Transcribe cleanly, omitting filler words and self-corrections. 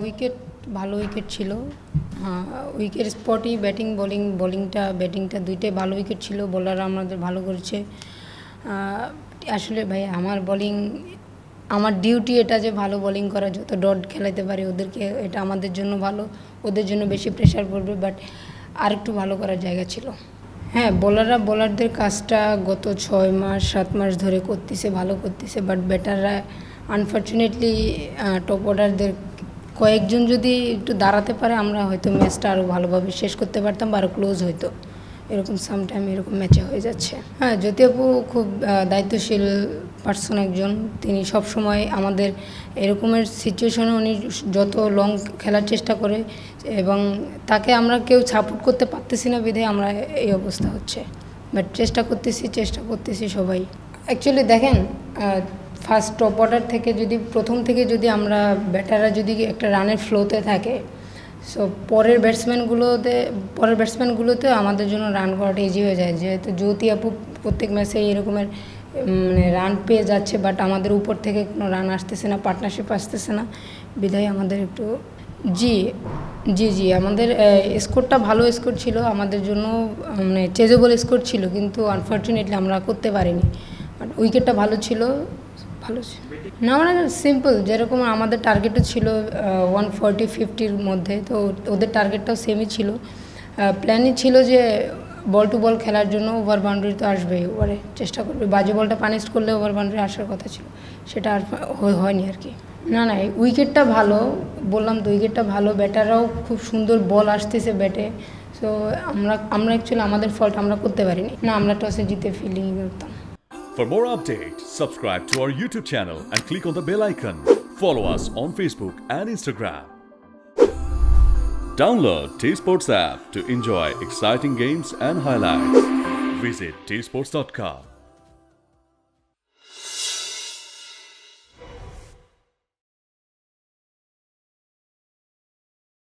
Wicket ভালো wicket ছিল। Wicket স্পটই ব্যাটিংটা দুইটাই ভালো উইকেট ছিল। বোলাররা আমাদের ভালো করেছে। আসলে ভাই আমার ডিউটি এটা যে ভালো বোলিং করা, যত ডট খেলাতে পারি ওদেরকে, এটা আমাদের জন্য ভালো। ওদের জন্য বেশি প্রেশার পড়বে, বাট আর একটু ভালো করার জায়গা ছিল। হ্যাঁ, বোলারদের কাজটা গত 6-7 মাস ধরে করতেছে, ভালো করতেছে, বাট ব্যাটাররা আনফর্চুনেটলি টপ অর্ডারদের কয়েকজন যদি একটু দাঁড়াতে পারে, আমরা হয়তো ম্যাচটা আরও ভালোভাবে শেষ করতে পারতাম বা আরও ক্লোজ হইতো। এরকম সামটাইম এরকম ম্যাচে হয়ে যাচ্ছে। হ্যাঁ, জ্যোতি আপু খুব দায়িত্বশীল পার্সন একজন। তিনি সবসময় আমাদের এরকমের সিচুয়েশনে উনি যত লং খেলার চেষ্টা করে, এবং তাকে আমরা কেউ সাপোর্ট করতে পারতেছি না বিধায় আমরা এই অবস্থা হচ্ছে। বাট চেষ্টা করতেছি সবাই। অ্যাকচুয়ালি দেখেন, ফার্স্ট টপ অর্ডার থেকে প্রথম থেকে যদি আমরা ব্যাটাররা যদি একটা রানের ফ্লোতে থাকে, সো পরের ব্যাটসম্যানগুলোতে আমাদের জন্য রান করাটা ইজি হয়ে যায়। যেহেতু জ্যোতি আপু প্রত্যেক ম্যাচে এরকমের মানে রান পেয়ে যাচ্ছে, বাট আমাদের উপর থেকে কোনো রান আসতেছে না, পার্টনারশিপ আসতেছে না, বিধায় আমাদের একটু জি আমাদের স্কোরটা ভালো স্কোর ছিল আমাদের জন্য, মানে চেজেবল স্কোর ছিল, কিন্তু আনফর্চুনেটলি আমরা করতে পারিনি। বাট উইকেটটা ভালো ছিল। না, মানে সিম্পল, যেরকম আমাদের টার্গেটও ছিল 140-50-র মধ্যে, তো ওদের টার্গেটটাও সেমই ছিল। প্ল্যানই ছিল যে বল টু বল খেলার জন্য ওভার বাউন্ডারি তো আসবেই, ওভারে চেষ্টা করবে, বাজে বলটা পানিশ করলে ওভার বাউন্ডারি আসার কথা ছিল, সেটা আর হয়নি আর কি। না, উইকেটটা ভালো, বললাম তো উইকেটটা ভালো, ব্যাটাররাও খুব সুন্দর বল আসতেছে ব্যাটে। সো আমরা অ্যাকচুয়ালি আমাদের ফল্ট আমরা করতে পারিনি। না, আমরা টসে জিতে ফিল্ডিং করতাম। For more updates, subscribe to our YouTube channel and click on the bell icon. Follow us on Facebook and Instagram. Download T-Sports app to enjoy exciting games and highlights. Visit tsports.com.